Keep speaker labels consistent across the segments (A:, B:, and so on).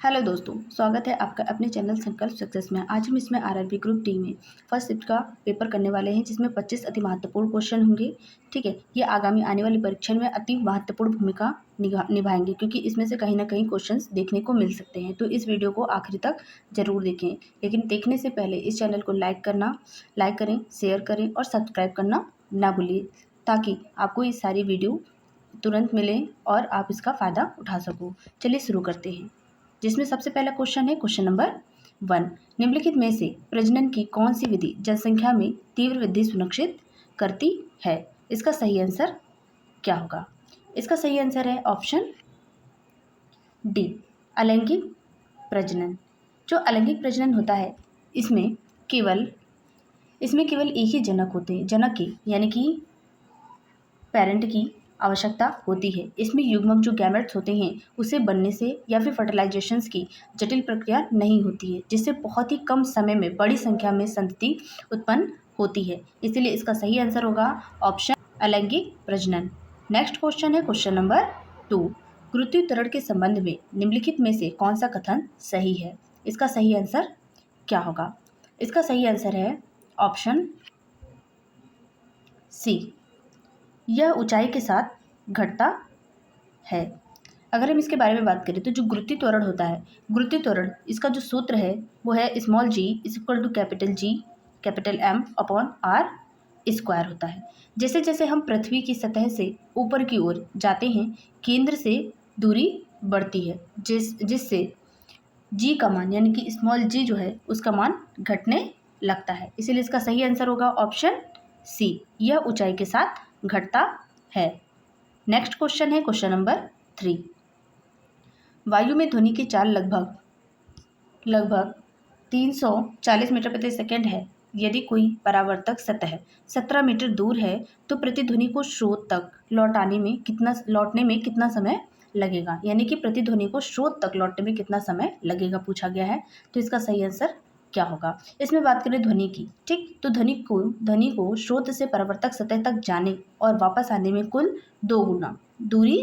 A: Hello दोस्तों, स्वागत है आपका अपने चैनल संकल्प सक्सेस में। आज हम इसमें आरआरबी ग्रुप डी में फर्स्ट शिफ्ट का पेपर करने वाले हैं, जिसमें 25 अति महत्वपूर्ण क्वेश्चन होंगे। ठीक है, ये आगामी आने वाली परीक्षा में अति महत्वपूर्ण भूमिका निभाएंगे, क्योंकि इसमें से कहीं ना कहीं क्वेश्चंस देखने को मिल सकते हैं। तो इस वीडियो को आखिरी तक जरूर देखें, लेकिन देखने से पहले इस चैनल को लाइक करें, शेयर करें और सब्सक्राइब करना ना भूलिए, ताकि आपको ये सारी वीडियो तुरंत मिले और आप इसका फ़ायदा उठा सको। चलिए शुरू करते हैं, जिसमें सबसे पहला क्वेश्चन है क्वेश्चन नंबर 1। निम्नलिखित में से प्रजनन की कौन सी विधि जनसंख्या में तीव्र वृद्धि सुनिश्चित करती है? इसका सही आंसर क्या होगा? इसका सही आंसर है ऑप्शन डी, अलैंगिक प्रजनन। जो अलैंगिक प्रजनन होता है, इसमें केवल एक ही जनक होते हैं, जनक के यानी कि पेरेंट की आवश्यकता होती है। इसमें युग्मक जो गैमेट्स होते हैं उसे बनने से या फिर फर्टिलाइजेशंस की जटिल प्रक्रिया नहीं होती है, जिससे बहुत ही कम समय में बड़ी संख्या में संतति उत्पन्न होती है। इसलिए इसका सही आंसर होगा ऑप्शन अलैंगिक प्रजनन। नेक्स्ट क्वेश्चन है क्वेश्चन नंबर 2। गुरुत्वाकर्षण के संबंध में निम्नलिखित में से कौन सा कथन सही है? इसका सही आंसर क्या होगा? इसका सही आंसर है ऑप्शन सी, यह ऊंचाई के साथ घटता है। अगर हम इसके बारे में बात करें तो जो गुरुत्वीय त्वरण होता है, गुरुत्वीय त्वरण इसका जो सूत्र है वो है small g is equal to capital G capital M upon R square होता है। जैसे जैसे हम पृथ्वी की सतह से ऊपर की ओर जाते हैं, केंद्र से दूरी बढ़ती है, जिससे g का मान यानी कि स्मॉल g जो है उसका मान घटने लगता है। इसीलिए इसका सही आंसर होगा ऑप्शन सी, यह ऊंचाई के साथ घटता है। नेक्स्ट क्वेश्चन है क्वेश्चन नंबर 3। वायु में ध्वनि की चाल लगभग 340 मीटर प्रति सेकंड है। यदि कोई परावर्तक सतह 17 मीटर दूर है तो प्रतिध्वनि को स्रोत तक लौटने में कितना समय लगेगा? यानी कि प्रतिध्वनि को स्रोत तक लौटने में कितना समय लगेगा पूछा गया है। तो इसका सही आंसर क्या होगा? इसमें बात करें ध्वनि की, ठीक, तो ध्वनि को स्रोत से परावर्तक सतह तक जाने और वापस आने में कुल 2 गुना दूरी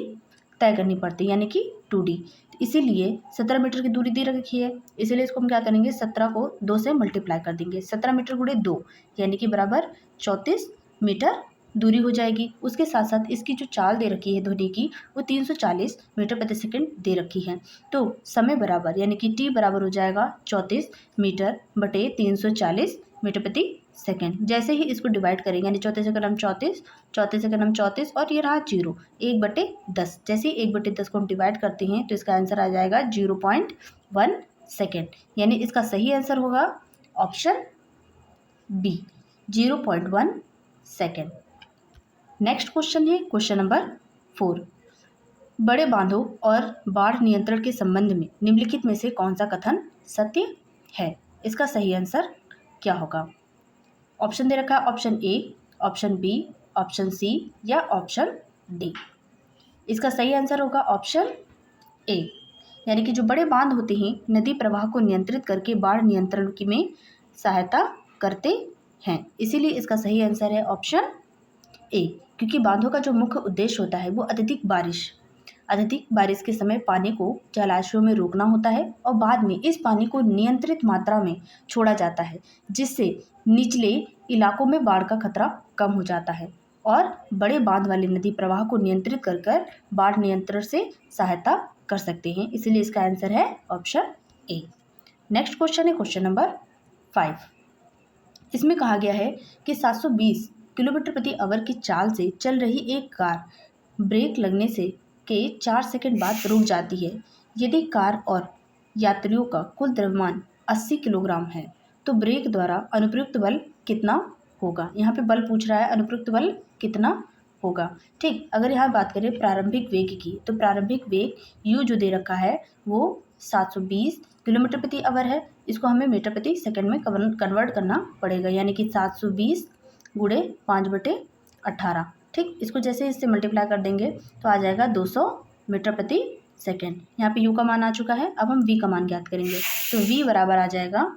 A: तय करनी पड़ती है, यानी कि 2D। इसीलिए 17 मीटर की दूरी दे रखी है, इसीलिए इसको हम क्या करेंगे, 17 को 2 से मल्टीप्लाई कर देंगे। 17 मीटर गुणे 2 यानी कि बराबर 34 मीटर दूरी हो जाएगी। उसके साथ साथ इसकी जो चाल दे रखी है ध्वनि की, वो 340 मीटर प्रति सेकंड दे रखी है। तो समय बराबर यानी कि t बराबर हो जाएगा 34 मीटर बटे 340 मीटर प्रति सेकंड। जैसे ही इसको डिवाइड करेंगे, यानी 34 से कलम 34, 34 से कलम 34 और ये रहा 0, 1/10। जैसे ही 1/10 को हम डिवाइड करते हैं तो इसका आंसर आ जाएगा 0.1 सेकेंड। यानी इसका सही आंसर होगा option B, 0.1 second. Next question है क्वेश्चन नंबर 4। बड़े बांधों और बाढ़ नियंत्रण के संबंध में निम्नलिखित में से कौन सा कथन सत्य है? इसका सही आंसर क्या होगा? ऑप्शन दे रखा है option A, option B, option C या ऑप्शन डी। इसका सही आंसर होगा ऑप्शन ए, यानी कि जो बड़े बांध होते हैं नदी प्रवाह को नियंत्रित करके बाढ़ नियंत्रण की में सहायता करते हैं। इसीलिए इसका सही आंसर है ऑप्शन ए, क्योंकि बांधों का जो मुख्य उद्देश्य होता है वो अत्यधिक बारिश के समय पानी को जलाशयों में रोकना होता है और बाद में इस पानी को नियंत्रित मात्रा में छोड़ा जाता है, जिससे निचले इलाकों में बाढ़ का खतरा कम हो जाता है और बड़े बांध वाली नदी प्रवाह को नियंत्रित कर बाढ़ नियंत्रण से सहायता कर सकते हैं। इसलिए इसका आंसर है ऑप्शन ए। नेक्स्ट क्वेश्चन है क्वेश्चन नंबर 5। इसमें कहा गया है कि 720 किलोमीटर प्रति आवर की चाल से चल रही एक कार ब्रेक लगने से के 4 सेकंड बाद रुक जाती है। यदि कार और यात्रियों का कुल द्रव्यमान 80 किलोग्राम है तो ब्रेक द्वारा अनुप्रयुक्त बल कितना होगा? यहाँ पे बल पूछ रहा है, अनुप्रयुक्त बल कितना होगा? ठीक, अगर यहाँ बात करें प्रारंभिक वेग की, तो प्रारंभिक वेग u जो दे रखा है वो 720 किलोमीटर प्रति आवर है। इसको हमें मीटर प्रति सेकंड में कन्वर्ट करना पड़ेगा, यानी कि 720 गुणे 5/18। ठीक, इसको जैसे इससे मल्टीप्लाई कर देंगे तो आ जाएगा 200 मीटर प्रति सेकेंड। यहाँ पे u का मान आ चुका है, अब हम v का मान ज्ञात करेंगे। तो v बराबर आ जाएगा,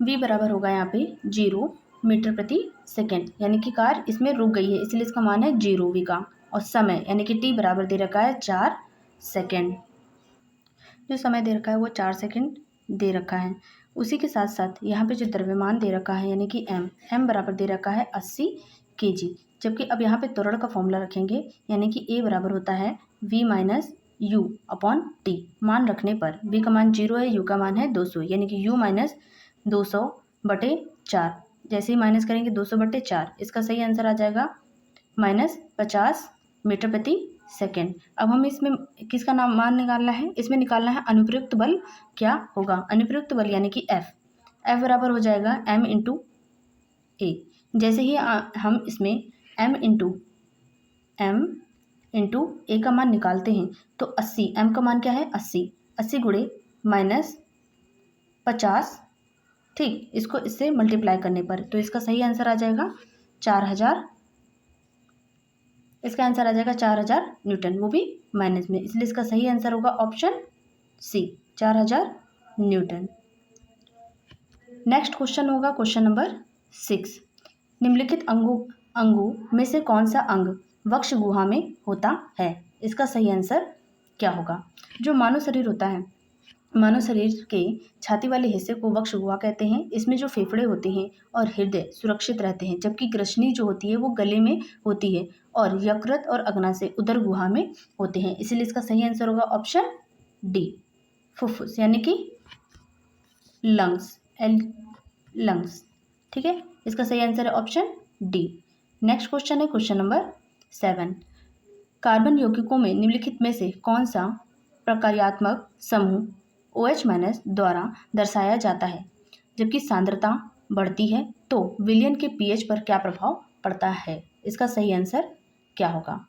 A: v बराबर होगा यहाँ पे 0 मीटर प्रति सेकेंड, यानी कि कार इसमें रुक गई है, इसलिए इसका मान है 0 v का। और समय यानी कि t बराबर दे रखा है 4 सेकेंड। जो समय दे रखा है वो 4 सेकंड दे रखा है। उसी के साथ साथ यहाँ पे जो द्रव्यमान दे रखा है यानी कि m बराबर दे रखा है 80 kg। जबकि अब यहाँ पे त्वरण का फॉर्मूला रखेंगे यानी कि a बराबर होता है v minus you upon T. मान रखने पर v का मान 0 है, u का मान है 200 यानी कि u माइनस 200/4। जैसे ही माइनस करेंगे 200/4, इसका सही आंसर आ जाएगा -50 मीटर प्रति सेकेंड। अब हमें इसमें किसका नाम मान निकालना है, इसमें निकालना है अनुप्रयुक्त बल क्या होगा। अनुप्रयुक्त बल यानी कि F बराबर हो जाएगा m इंटू ए। जैसे ही हम इसमें m इंटू ए का मान निकालते हैं तो 80, m का मान क्या है 80 गुणे -50, ठीक, इसको इससे मल्टीप्लाई करने पर तो इसका सही आंसर आ जाएगा 4000। इसका आंसर आ जाएगा 4000 न्यूटन, वो भी माइनस में, इसलिए इसका सही आंसर होगा option C 4000 newton. Next question होगा क्वेश्चन नंबर 6। निम्नलिखित अंगों में से कौन सा अंग वक्ष गुहा में होता है। इसका सही आंसर क्या होगा। जो मानव शरीर होता है, मानव शरीर के छाती वाले हिस्से को वक्ष गुहा कहते हैं। इसमें जो फेफड़े होते हैं और हृदय सुरक्षित रहते हैं, जबकि ग्रसनी जो होती है वो गले में होती है और यकृत और अग्नाशय उदर गुहा में होते हैं। इसलिए इसका सही आंसर होगा ऑप्शन डी फुफ्फुस यानी कि लंग्स, लंग्स, ठीक है। इसका सही आंसर है ऑप्शन डी। नेक्स्ट क्वेश्चन है क्वेश्चन नंबर 7। कार्बन यौगिकों में निम्नलिखित में से कौन सा प्रकार्यात्मक समूह OH- द्वारा दर्शाया जाता है। जबकि सांद्रता बढ़ती है तो विलयन के pH पर क्या प्रभाव पड़ता है। इसका सही आंसर क्या होगा।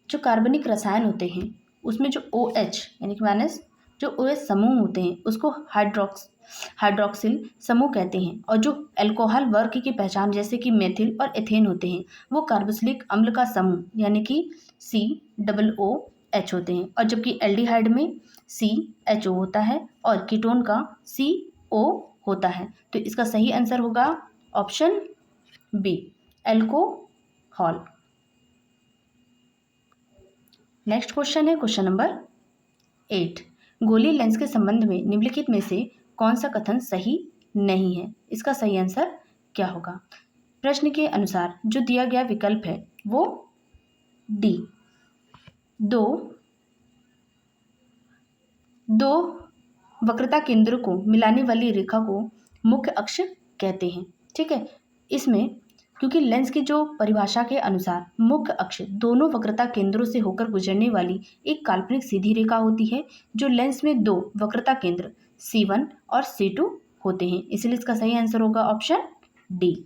A: जो कार्बनिक रसायन होते हैं उसमें जो OH यानी कि माइनस जो OH समूह होते हैं उसको हाइड्रोक्सिल समूह कहते हैं। और जो अल्कोहल वर्ग की पहचान जैसे कि मेथिल और एथेन होते हैं वो कार्बोक्सिलिक अम्ल का समूह यानी कि COOH होते हैं। और जबकि एल्डिहाइड में CHO होता है और कीटोन का CO होता है। तो इसका सही आंसर होगा option B alcohol. Next question है क्वेश्चन नंबर 8। गोलीय लेंस के संबंध में निम्नलिखित में से कौन सा कथन सही नहीं है। इसका सही आंसर क्या होगा। प्रश्न के अनुसार जो दिया गया विकल्प है वो डी, दो वक्रता केंद्र को मिलाने वाली रेखा को मुख्य अक्ष कहते हैं, ठीक है। इसमें क्योंकि लेंस की जो परिभाषा के अनुसार मुख्य अक्ष दोनों वक्रता केंद्रों से होकर गुजरने वाली एक काल्पनिक सीधी रेखा होती है, जो लेंस में दो वक्रता केंद्र C1 और C2 होते हैं। इसलिए इसका सही आंसर होगा ऑप्शन डी।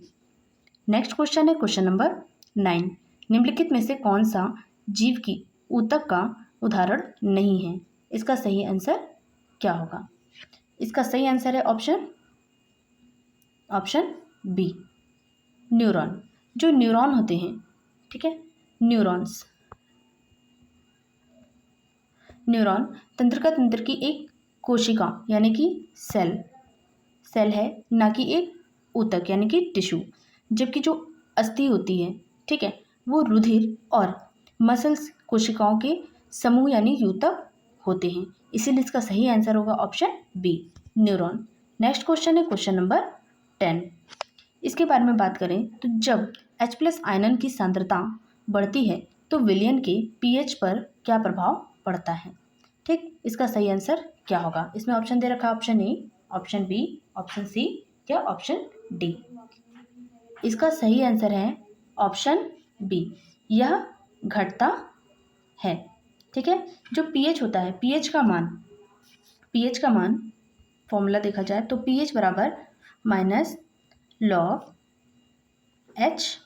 A: नेक्स्ट क्वेश्चन है क्वेश्चन नंबर 9। निम्नलिखित में से कौन सा जीव की ऊतक का उदाहरण नहीं है। इसका सही आंसर क्या होगा। इसका सही आंसर है ऑप्शन बी न्यूरॉन। जो न्यूरॉन होते हैं, ठीक है, न्यूरॉन तंत्रिका तंत्र की एक कोशिका यानी कि सेल है, ना कि एक ऊतक यानी कि टिश्यू। जबकि जो अस्थि होती है, ठीक है, वो रुधिर और मसल्स कोशिकाओं के समूह यानी यूतक होते हैं। इसीलिए इसका सही आंसर होगा option B neuron. Next question है क्वेश्चन नंबर 10। इसके बारे में बात करें तो जब H+ आयनन की सांद्रता बढ़ती है तो विलयन के pH पर क्या प्रभाव पड़ता है, ठीक। इसका सही आंसर क्या होगा। इसमें ऑप्शन दे रखा है option A, option B, option C या ऑप्शन डी। इसका सही आंसर है ऑप्शन बी, यह घटता है, ठीक है। जो pH होता है, pH का मान फॉर्मूला देखा जाए तो pH बराबर -log H+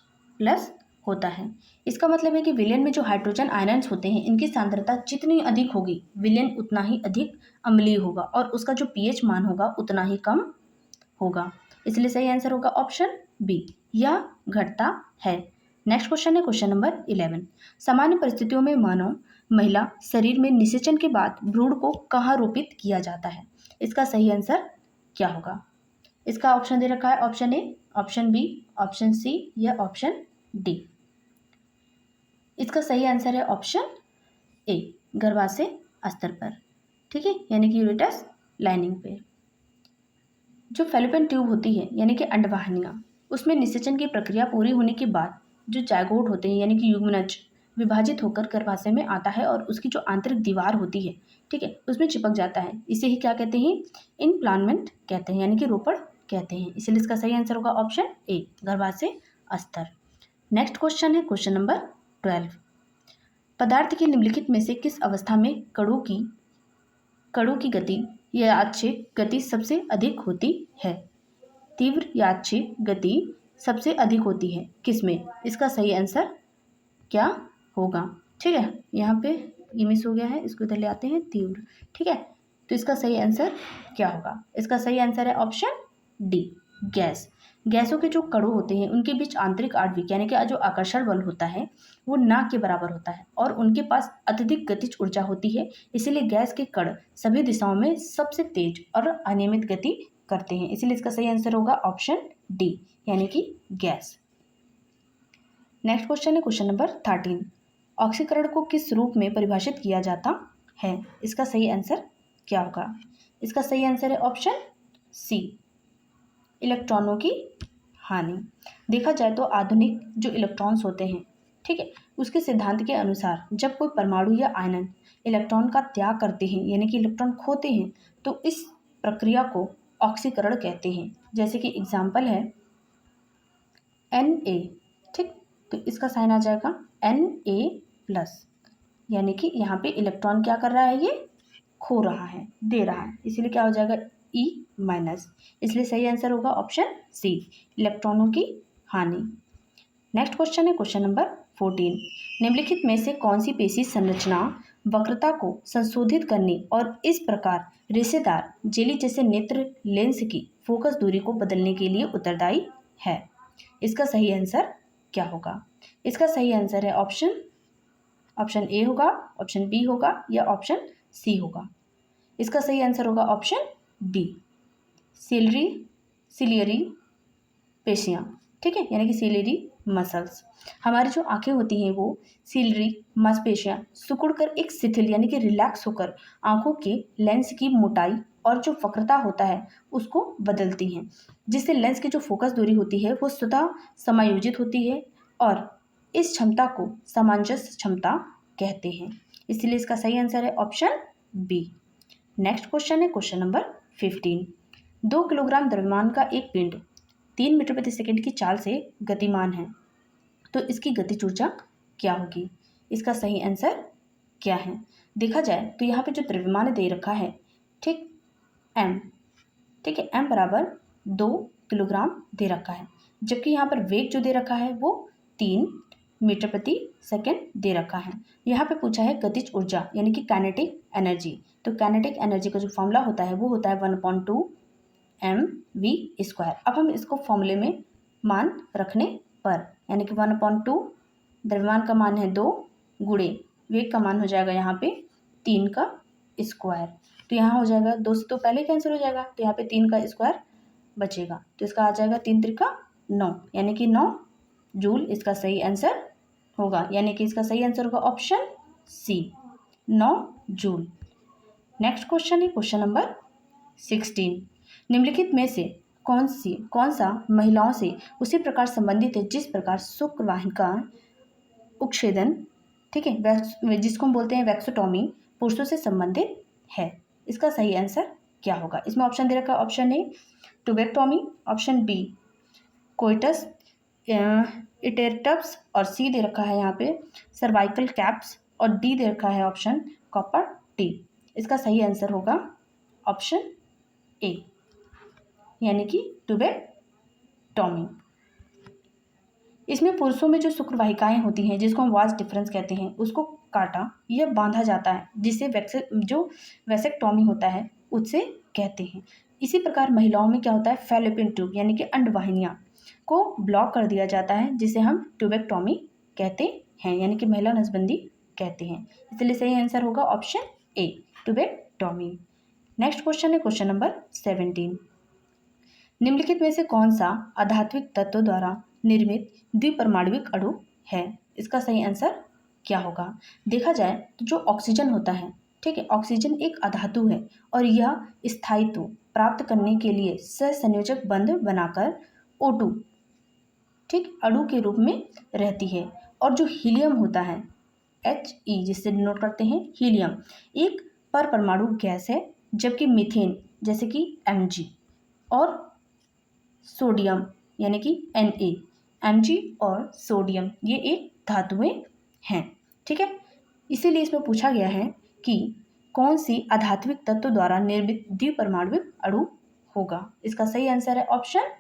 A: होता है। इसका मतलब है कि विलयन में जो हाइड्रोजन आयन्स होते हैं इनकी सांद्रता जितनी अधिक होगी विलयन उतना ही अधिक अम्लीय होगा और उसका जो pH मान होगा उतना ही कम होगा। इसलिए सही आंसर होगा ऑप्शन बी, यह घटता है। नेक्स्ट क्वेश्चन है क्वेश्चन नंबर 11। सामान्य परिस्थितियों में मानव महिला शरीर में निषेचन के बाद भ्रूण को कहाँ रोपित किया जाता है। इसका सही आंसर क्या होगा। इसका ऑप्शन दे रखा है option A, option B, option C या ऑप्शन डी। इसका सही आंसर है ऑप्शन ए, गर्भाशय स्तर पर। ठीक है, यानी कि यूरेटस लाइनिंग पे। जो फैलोपियन ट्यूब होती है यानी कि अंडवाहिनियाँ, उसमें निषेचन की प्रक्रिया पूरी होने के बाद जो जायगोट होते हैं यानी कि युग्मनज विभाजित होकर गर्भाशय में आता है और उसकी जो आंतरिक दीवार होती है, ठीक है, उसमें चिपक जाता है। इसे ही क्या कहते हैं? इनप्लांटमेंट कहते हैं, यानी कि रोपण कहते हैं। इसलिए इसका सही आंसर होगा ऑप्शन ए, गर्भाशय स्तर। नेक्स्ट क्वेश्चन है क्वेश्चन नंबर 12। पदार्थ की निम्नलिखित में से किस अवस्था में कणों की गति या यादृच्छिक गति सबसे अधिक होती है? तीव्र यादृच्छिक गति सबसे अधिक होती है किसमें? इसका सही आंसर क्या होगा? ठीक है, यहाँ पे ये मिस हो गया है, इसको इधर ले आते हैं, तीव्र। ठीक है, तो इसका सही आंसर क्या होगा? इसका सही आंसर है ऑप्शन डी, गैस। गैसों के जो कणों होते हैं उनके बीच आंतरिक आणविक यानी कि जो आकर्षण बल होता है वो ना के बराबर होता है और उनके पास अत्यधिक गतिज ऊर्जा होती है। इसीलिए गैस के कण सभी दिशाओं में सबसे तेज और अनियमित गति करते हैं। इसीलिए इसका सही आंसर होगा ऑप्शन डी, यानी कि गैस। नेक्स्ट क्वेश्चन है क्वेश्चन नंबर 13। ऑक्सीकरण को किस रूप में परिभाषित किया जाता है? इसका सही आंसर क्या होगा? इसका सही आंसर है ऑप्शन सी, इलेक्ट्रॉनों की हानि। देखा जाए तो आधुनिक जो इलेक्ट्रॉन्स होते हैं, ठीक है, उसके सिद्धांत के अनुसार जब कोई परमाणु या आयनन इलेक्ट्रॉन का त्याग करते हैं यानी कि इलेक्ट्रॉन खोते हैं तो इस प्रक्रिया को ऑक्सीकरण कहते हैं। जैसे कि एग्जाम्पल है Na, ठीक, तो इसका साइन आ जाएगा Na+, यानी कि यहाँ पे इलेक्ट्रॉन क्या कर रहा है? ये खो रहा है, दे रहा है, इसीलिए क्या हो जाएगा? E-। इसलिए सही आंसर होगा ऑप्शन सी, इलेक्ट्रॉनों की हानि। नेक्स्ट क्वेश्चन है क्वेश्चन नंबर 14। निम्नलिखित में से कौन सी पेशी संरचना वक्रता को संशोधित करने और इस प्रकार रेशेदार जेली जैसे नेत्र लेंस की फोकस दूरी को बदलने के लिए उत्तरदायी है? इसका सही आंसर क्या होगा? इसका सही आंसर है ऑप्शन ए होगा, ऑप्शन बी होगा या ऑप्शन सी होगा? इसका सही आंसर होगा ऑप्शन डी, सिलियरी पेशियाँ। ठीक है, यानी कि सिलियरी मसल्स। हमारी जो आंखें होती हैं वो सिलियरी मांसपेशियाँ सिकुड़कर एक शिथिल यानी कि रिलैक्स होकर आंखों के लेंस की मोटाई और जो वक्रता होता है उसको बदलती हैं, जिससे लेंस की जो फोकस दूरी होती है वो स्वतः समायोजित होती है और इस क्षमता को सामंजस्य क्षमता कहते हैं। इसलिए इसका सही आंसर है ऑप्शन बी। नेक्स्ट क्वेश्चन है क्वेश्चन नंबर 15। 2 किलोग्राम द्रव्यमान का एक पिंड 3 मीटर प्रति सेकंड की चाल से गतिमान है, तो इसकी गतिज ऊर्जा क्या होगी? इसका सही आंसर क्या है? देखा जाए तो यहाँ पे जो द्रव्यमान दे रखा है, ठीक, m, ठीक है, m बराबर 2 किलोग्राम दे रखा है, जबकि यहाँ पर वेग जो दे रखा है वो 3 मीटर प्रति सेकंड दे रखा है। यहाँ पे पूछा है गतिज ऊर्जा यानी कि काइनेटिक एनर्जी, तो काइनेटिक एनर्जी का जो फॉर्मूला होता है वो होता है 1/2 mv²। अब हम इसको फॉर्मूले में मान रखने पर यानी कि 1/2 द्रव्यमान का मान है 2 गुणे वेग का मान हो जाएगा यहाँ पे 3 का स्क्वायर, तो यहाँ हो जाएगा 2 से तो पहले कैंसिल हो जाएगा, तो यहाँ पे 3 का स्क्वायर बचेगा, तो इसका आ जाएगा 3 त्रिका 9 यानी कि 9 जूल इसका सही आंसर होगा, यानी कि इसका सही आंसर होगा option C, 9 joule. Next question है क्वेश्चन नंबर 16। निम्नलिखित में से कौन सा महिलाओं से उसी प्रकार संबंधित है जिस प्रकार शुक्रवाहिका उच्छेदन, ठीक है, जिसको हम बोलते हैं वैक्सोटॉमी, पुरुषों से संबंधित है? इसका सही आंसर क्या होगा? इसमें ऑप्शन दे रखा है, option A tubectomy, option B coitus interruptus और सी दे रखा है यहाँ पे सर्वाइकल कैप्स और डी दे रखा है ऑप्शन कॉपर टी। इसका सही आंसर होगा ऑप्शन ए, यानी कि ट्यूबेक्टॉमी। इसमें पुरुषों में जो शुक्रवाहिकाएं होती हैं जिसको हम वाज डिफरेंस कहते हैं उसको काटा या बांधा जाता है, जिससे वैसेक्टॉमी होता है उससे कहते हैं। इसी प्रकार महिलाओं में क्या होता है? फैलोपियन ट्यूब यानी कि अंडवाहिनियाँ को ब्लॉक कर दिया जाता है, जिसे हम ट्यूबेक्टॉमी कहते हैं, यानी कि महिला नसबंदी कहते हैं। इसलिए सही आंसर होगा option A, tubectomy. Next question है क्वेश्चन नंबर 17। निम्नलिखित में से कौन सा आधात्विक तत्व द्वारा निर्मित द्विपरमाणविक अणु है? इसका सही आंसर क्या होगा? देखा जाए तो जो ऑक्सीजन होता है ठीक है, ऑक्सीजन एक अधातु है और यह स्थायित्व प्राप्त करने के लिए सहसंयोजक बंध बनाकर O2 ठीक अणु के रूप में रहती है। और जो हीलियम होता है He, जिससे डिनोट करते हैं हीलियम, एक पर परमाणु गैस है, जबकि मीथेन जैसे कि Mg और सोडियम यानी कि Na, Mg और सोडियम ये एक धातुएं हैं। ठीक है, इसीलिए इसमें पूछा गया है कि कौन सी अधात्विक तत्व द्वारा निर्मित द्विपरमाणुविक अणु होगा। इसका सही आंसर है ऑप्शन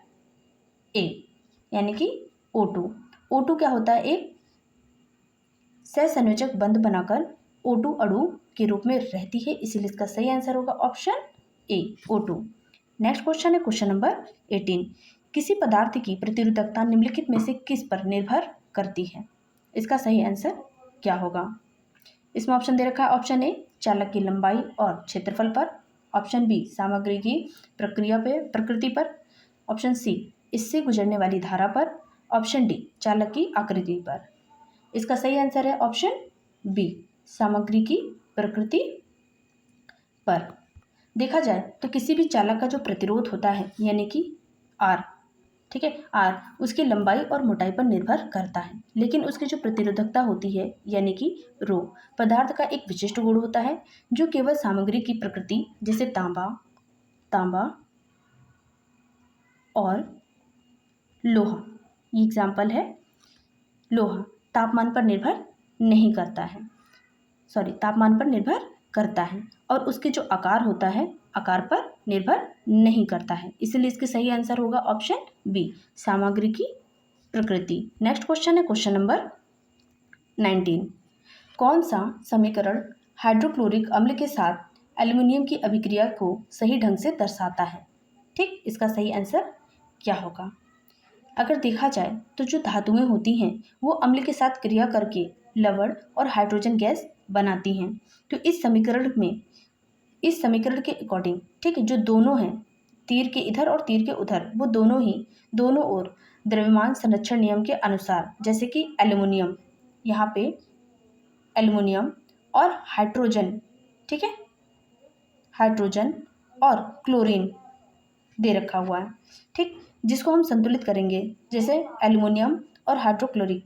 A: ए यानी कि O2। O2 क्या होता है, एक सहसंयोजक बंध बनाकर O2 अणु के रूप में रहती है, इसीलिए इसका सही आंसर होगा option A O2। Next question है क्वेश्चन नंबर 18। किसी पदार्थ की प्रतिरोधकता निम्नलिखित में से किस पर निर्भर करती है। इसका सही आंसर क्या होगा। इसमें ऑप्शन दे रखा है, ऑप्शन ए चालक की लंबाई और क्षेत्रफल पर, ऑप्शन बी सामग्री की प्रकृति पर, ऑप्शन सी इससे गुजरने वाली धारा पर, ऑप्शन डी चालक की आकृति पर। इसका सही आंसर है ऑप्शन बी सामग्री की प्रकृति पर। देखा जाए तो किसी भी चालक का जो प्रतिरोध होता है यानी कि आर, ठीक है, आर उसकी लंबाई और मोटाई पर निर्भर करता है, लेकिन उसकी जो प्रतिरोधकता होती है यानी कि रो पदार्थ का एक विशिष्ट गुण होता है जो केवल सामग्री की प्रकृति जैसे तांबा और लोहा, ये एग्जाम्पल है। लोहा तापमान पर निर्भर नहीं करता है, तापमान पर निर्भर करता है और उसके जो आकार होता है आकार पर निर्भर नहीं करता है, इसलिए इसके सही आंसर होगा ऑप्शन बी सामग्री की प्रकृति। नेक्स्ट क्वेश्चन है क्वेश्चन नंबर 19। कौन सा समीकरण हाइड्रोक्लोरिक अम्ल के साथ एल्युमिनियम की अभिक्रिया को सही ढंग से दर्शाता है। ठीक, इसका सही आंसर क्या होगा। अगर देखा जाए तो जो धातुएं होती हैं वो अम्ल के साथ क्रिया करके लवण और हाइड्रोजन गैस बनाती हैं। तो इस समीकरण के अकॉर्डिंग, ठीक है, जो दोनों हैं तीर के इधर और तीर के उधर, वो दोनों ओर द्रव्यमान संरक्षण नियम के अनुसार, जैसे कि एल्युमिनियम, यहाँ पे एल्युमिनियम और हाइड्रोजन, ठीक है, हाइड्रोजन और क्लोरीन दे रखा हुआ है, ठीक, जिसको हम संतुलित करेंगे, जैसे एल्युमिनियम और हाइड्रोक्लोरिक,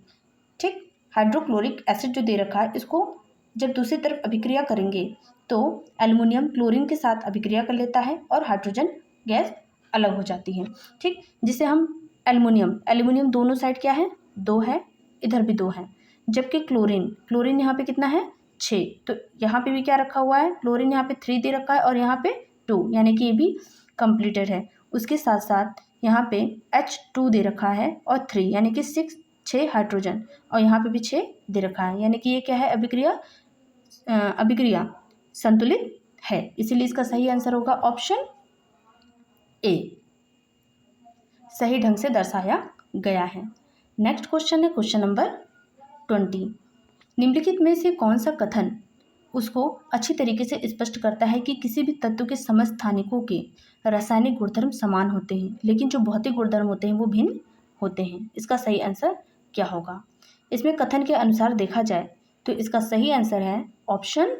A: ठीक, हाइड्रोक्लोरिक एसिड जो दे रखा है इसको जब दूसरी तरफ अभिक्रिया करेंगे तो एल्युमिनियम क्लोरीन के साथ अभिक्रिया कर लेता है और हाइड्रोजन गैस अलग हो जाती है। ठीक, जिसे हम एल्युमिनियम दोनों साइड क्या है, 2 है, इधर भी 2 है, जबकि क्लोरीन यहाँ पे कितना है, 6, तो यहाँ पे भी क्या रखा हुआ है, क्लोरीन यहाँ पे 3 दे रखा है और यहाँ पे 2, यानी कि ये भी कंप्लीटेड है। उसके साथ साथ यहाँ पे H2 दे रखा है और 3 यानी कि 6 हाइड्रोजन और यहाँ पे भी 6 दे रखा है, यानी कि ये क्या है, अभिक्रिया संतुलित है, इसीलिए इसका सही आंसर होगा ऑप्शन ए, सही ढंग से दर्शाया गया है। नेक्स्ट क्वेश्चन है क्वेश्चन नंबर 20। निम्नलिखित में से कौन सा कथन उसको अच्छी तरीके से स्पष्ट करता है कि किसी भी तत्व के समस्थानिकों के रासायनिक गुणधर्म समान होते हैं लेकिन जो भौतिक गुणधर्म होते हैं वो भिन्न होते हैं। इसका सही आंसर क्या होगा। इसमें कथन के अनुसार देखा जाए तो इसका सही आंसर है ऑप्शन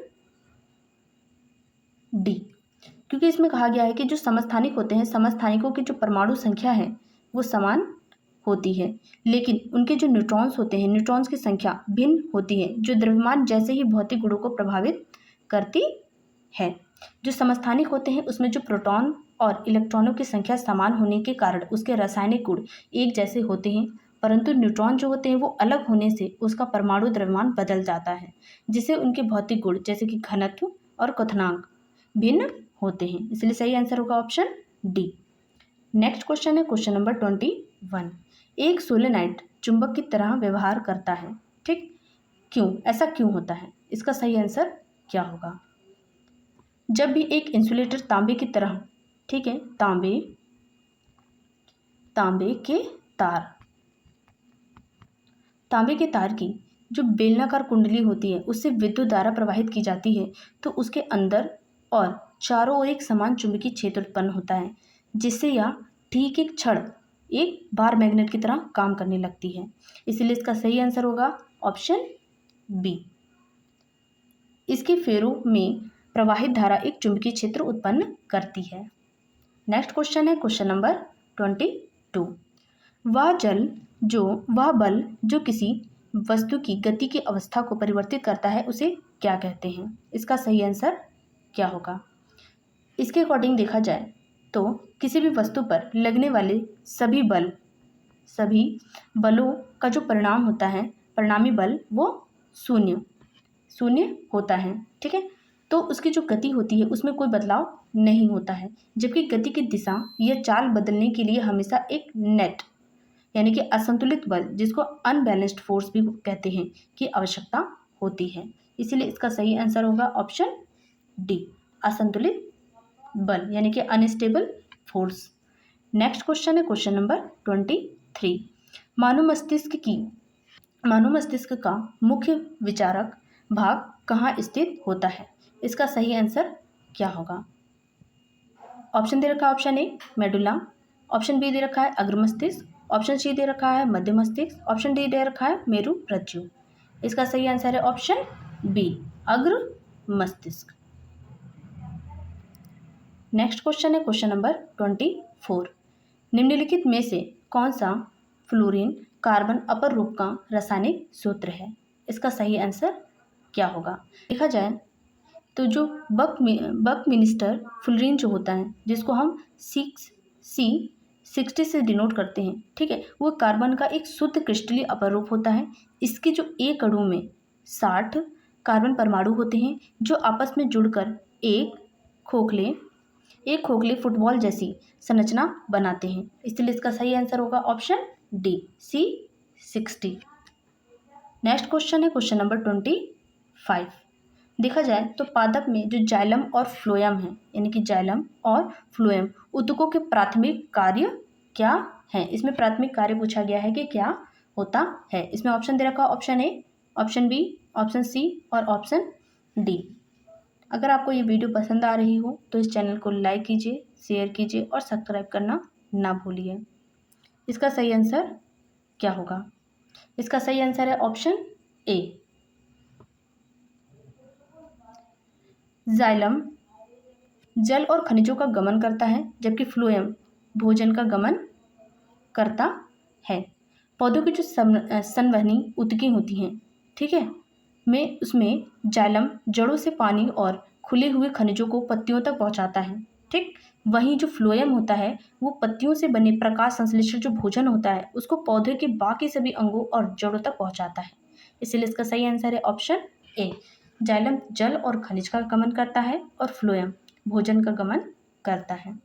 A: डी, क्योंकि इसमें कहा गया है कि जो समस्थानिक होते हैं, समस्थानिकों की जो परमाणु संख्या है वो समान होती है, लेकिन उनके जो न्यूट्रॉन्स होते हैं, न्यूट्रॉन्स की संख्या भिन्न होती है, जो द्रव्यमान जैसे ही भौतिक गुणों को प्रभावित करती है। जो समस्थानिक होते हैं उसमें जो प्रोटॉन और इलेक्ट्रॉनों की संख्या समान होने के कारण उसके रासायनिक गुण एक जैसे होते हैं, परंतु न्यूट्रॉन जो होते हैं वो अलग होने से उसका परमाणु द्रव्यमान बदल जाता है, जिससे उनके भौतिक गुण जैसे कि घनत्व और क्वथनांक भिन्न होते हैं, इसलिए सही आंसर होगा ऑप्शन डी। नेक्स्ट क्वेश्चन है क्वेश्चन नंबर 21। एक सोलेनाइड चुंबक की तरह व्यवहार करता है, ठीक, क्यों, ऐसा क्यों होता है। इसका सही आंसर क्या होगा। जब भी एक इंसुलेटर तांबे की तरह, ठीक है, तांबे के तार की जो बेलनाकार कुंडली होती है उससे विद्युत धारा प्रवाहित की जाती है तो उसके अंदर और चारों ओर एक समान चुंबकीय क्षेत्र उत्पन्न होता है, जिससे यह ठीक एक क्षण एक बार मैग्नेट की तरह काम करने लगती है, इसलिए इसका सही आंसर होगा ऑप्शन बी। इसके फेरों में प्रवाहित धारा एक चुंबकीय क्षेत्र उत्पन्न करती है। नेक्स्ट क्वेश्चन है क्वेश्चन नंबर 22। वह बल जो किसी वस्तु की गति की अवस्था को परिवर्तित करता है उसे क्या कहते हैं? इसका सही आंसर क्या होगा? इसके अकॉर्डिंग देखा जाए तो किसी भी वस्तु पर लगने वाले सभी बलों का जो परिणाम होता है, परिणामी बल, वो शून्य होता है। ठीक है, तो उसकी जो गति होती है उसमें कोई बदलाव नहीं होता है, जबकि गति की दिशा या चाल बदलने के लिए हमेशा एक नेट यानी कि असंतुलित बल, जिसको अनबैलेंस्ड फोर्स भी कहते हैं, की आवश्यकता होती है। इसीलिए इसका सही आंसर होगा ऑप्शन डी, असंतुलित बल यानी कि अनस्टेबल फोर्स। नेक्स्ट क्वेश्चन है क्वेश्चन नंबर 23। मानव मस्तिष्क का मुख्य विचारक भाग कहाँ स्थित होता है? इसका सही आंसर क्या होगा? ऑप्शन दे रखा है option A medulla, option B दे रखा है अग्र मस्तिष्क, ऑप्शन सी दे रखा है मध्य मस्तिष्क, ऑप्शन डी दे रखा है मेरु रज्जु। इसका सही आंसर है ऑप्शन बी, अग्र मस्तिष्क। नेक्स्ट क्वेश्चन है क्वेश्चन नंबर 24। निम्नलिखित में से कौन सा फ्लोरीन कार्बन अपर रूप का रासायनिक सूत्र है? इसका सही आंसर क्या होगा? देखा जाए तो जो बकमिंस्टर फ्लोरीन जो होता है, जिसको हम C60 से डिनोट करते हैं, ठीक है, वो कार्बन का एक शुद्ध क्रिस्टलीय अपर रूप होता है। इसके जो एक अणु में 60 कार्बन परमाणु होते हैं जो आपस में जुड़कर एक खोखले फुटबॉल जैसी संरचना बनाते हैं। इसलिए इसका सही आंसर होगा option D, C60। Next question है क्वेश्चन नंबर 25। देखा जाए तो पादप में जो जाइलम और फ्लोएम है, यानी कि जाइलम और फ्लोएम ऊतकों के प्राथमिक कार्य क्या है? इसमें प्राथमिक कार्य पूछा गया है कि क्या होता है। इसमें ऑप्शन दे रखा option A, option B, option C और ऑप्शन डी। अगर आपको ये वीडियो पसंद आ रही हो तो इस चैनल को लाइक कीजिए, शेयर कीजिए और सब्सक्राइब करना ना भूलिए। इसका सही आंसर क्या होगा? इसका सही आंसर है ऑप्शन ए, जाइलम जल और खनिजों का गमन करता है, जबकि फ्लोएम भोजन का गमन करता है। पौधों की जो संवहनी ऊतकें होती हैं, ठीक है, उसमें जाइलम जड़ों से पानी और खुले हुए खनिजों को पत्तियों तक पहुंचाता है। ठीक, वहीं जो फ्लोएम होता है वो पत्तियों से बने प्रकाश संश्लेषित जो भोजन होता है उसको पौधे के बाकी सभी अंगों और जड़ों तक पहुंचाता है। इसलिए इसका सही आंसर है ऑप्शन ए, जाइलम जल और खनिज का गमन करता है और फ्लोएम भोजन का गमन करता है।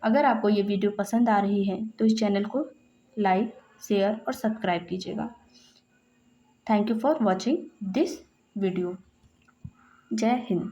A: अगर आपको ये वीडियो पसंद आ रही है तो इस चैनल को लाइक, शेयर और सब्सक्राइब कीजिएगा। Thank you for watching this video. जय हिंद।